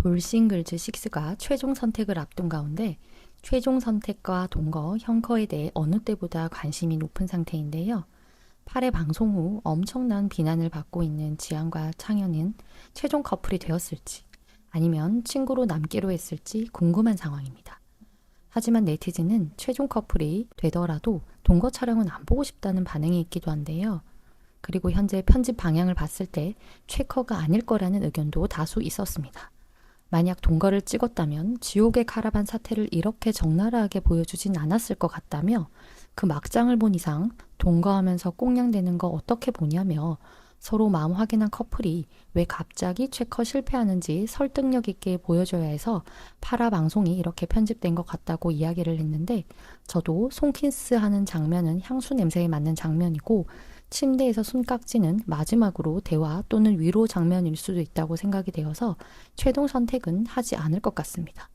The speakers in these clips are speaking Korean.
돌싱글즈 6가 최종 선택을 앞둔 가운데 최종 선택과 동거, 형커에 대해 어느 때보다 관심이 높은 상태인데요. 8회 방송 후 엄청난 비난을 받고 있는 지안과 창현은 최종 커플이 되었을지 아니면 친구로 남기로 했을지 궁금한 상황입니다. 하지만 네티즌은 최종 커플이 되더라도 동거 촬영은 안 보고 싶다는 반응이 있기도 한데요. 그리고 현재 편집 방향을 봤을 때 최커가 아닐 거라는 의견도 다수 있었습니다. 만약 동거를 찍었다면 지옥의 카라반 사태를 이렇게 적나라하게 보여주진 않았을 것 같다며 그 막장을 본 이상 동거하면서 꽁냥대는 거 어떻게 보냐며 서로 마음 확인한 커플이 왜 갑자기 최커 실패하는지 설득력 있게 보여줘야 해서 파라 방송이 이렇게 편집된 것 같다고 이야기를 했는데 저도 손키스하는 장면은 향수 냄새에 맞는 장면이고 침대에서 손깍지는 마지막으로 대화 또는 위로 장면일 수도 있다고 생각이 되어서 최종 선택은 하지 않을 것 같습니다.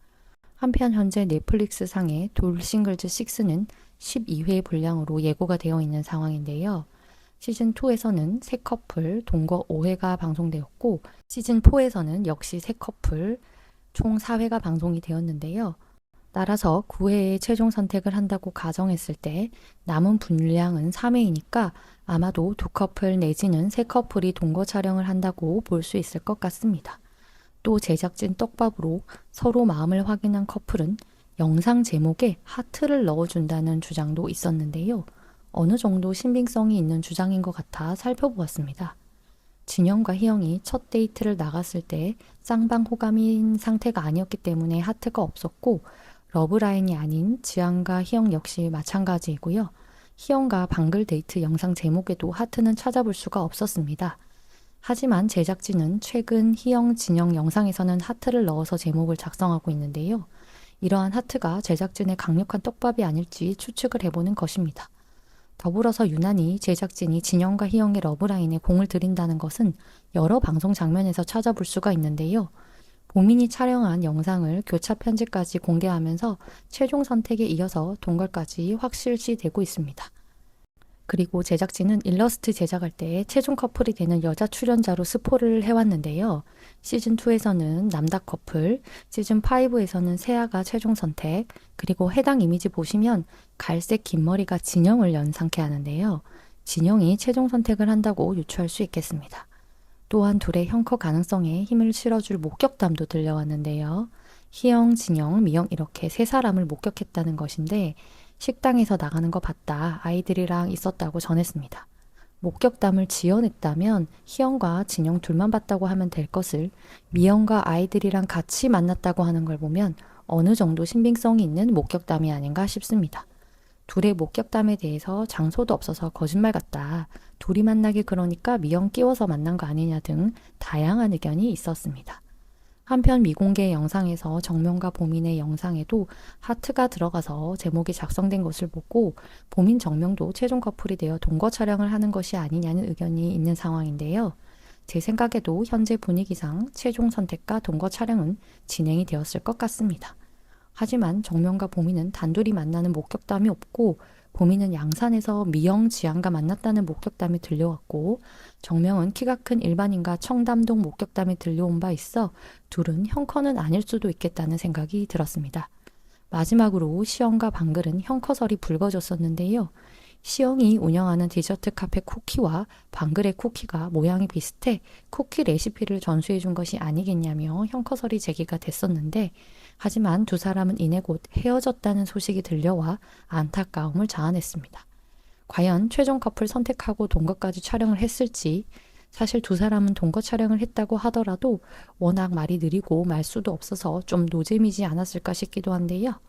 한편 현재 넷플릭스 상의 돌싱글즈 6는 12회 분량으로 예고가 되어 있는 상황인데요. 시즌2에서는 세 커플 동거 5회가 방송되었고 시즌4에서는 역시 세 커플 총 4회가 방송이 되었는데요. 따라서 9회에 최종 선택을 한다고 가정했을 때 남은 분량은 3회이니까 아마도 두 커플 내지는 세 커플이 동거 촬영을 한다고 볼 수 있을 것 같습니다. 또 제작진 떡밥으로 서로 마음을 확인한 커플은 영상 제목에 하트를 넣어준다는 주장도 있었는데요. 어느 정도 신빙성이 있는 주장인 것 같아 살펴보았습니다. 진영과 희영이 첫 데이트를 나갔을 때 쌍방 호감인 상태가 아니었기 때문에 하트가 없었고 러브라인이 아닌 지안과 희영 역시 마찬가지이고요. 희영과 방글 데이트 영상 제목에도 하트는 찾아볼 수가 없었습니다. 하지만 제작진은 최근 희영, 진영 영상에서는 하트를 넣어서 제목을 작성하고 있는데요. 이러한 하트가 제작진의 강력한 떡밥이 아닐지 추측을 해보는 것입니다. 더불어서 유난히 제작진이 진영과 희영의 러브라인에 공을 들인다는 것은 여러 방송 장면에서 찾아볼 수가 있는데요. 보민이 촬영한 영상을 교차 편집까지 공개하면서 최종 선택에 이어서 동거까지 확실시되고 있습니다. 그리고 제작진은 일러스트 제작할 때 최종 커플이 되는 여자 출연자로 스포를 해왔는데요. 시즌2에서는 남다 커플, 시즌5에서는 세아가 최종 선택, 그리고 해당 이미지 보시면 갈색 긴 머리가 진영을 연상케 하는데요. 진영이 최종 선택을 한다고 유추할 수 있겠습니다. 또한 둘의 형커 가능성에 힘을 실어줄 목격담도 들려왔는데요. 희영, 진영, 미영 이렇게 세 사람을 목격했다는 것인데 식당에서 나가는 거 봤다. 아이들이랑 있었다고 전했습니다. 목격담을 지어냈다면 희영과 진영 둘만 봤다고 하면 될 것을 미영과 아이들이랑 같이 만났다고 하는 걸 보면 어느 정도 신빙성이 있는 목격담이 아닌가 싶습니다. 둘의 목격담에 대해서 장소도 없어서 거짓말 같다. 둘이 만나기 그러니까 미영 끼워서 만난 거 아니냐 등 다양한 의견이 있었습니다. 한편 미공개 영상에서 정명과 보민의 영상에도 하트가 들어가서 제목이 작성된 것을 보고 보민 정명도 최종 커플이 되어 동거 촬영을 하는 것이 아니냐는 의견이 있는 상황인데요. 제 생각에도 현재 분위기상 최종 선택과 동거 촬영은 진행이 되었을 것 같습니다. 하지만 정명과 보민은 단둘이 만나는 목격담이 없고 보민은 양산에서 미영, 지안과 만났다는 목격담이 들려왔고 정명은 키가 큰 일반인과 청담동 목격담이 들려온 바 있어 둘은 형커는 아닐 수도 있겠다는 생각이 들었습니다. 마지막으로 시영과 방글은 형커설이 불거졌었는데요. 시영이 운영하는 디저트 카페 쿠키와 방글의 쿠키가 모양이 비슷해 쿠키 레시피를 전수해 준 것이 아니겠냐며 형커설이 제기가 됐었는데 하지만 두 사람은 이내 곧 헤어졌다는 소식이 들려와 안타까움을 자아냈습니다. 과연 최종 커플 선택하고 동거까지 촬영을 했을지 사실 두 사람은 동거 촬영을 했다고 하더라도 워낙 말이 느리고 말수도 없어서 좀 노잼이지 않았을까 싶기도 한데요.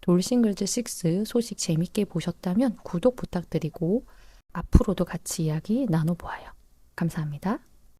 돌싱글즈 6 소식 재밌게 보셨다면 구독 부탁드리고 앞으로도 같이 이야기 나눠보아요. 감사합니다.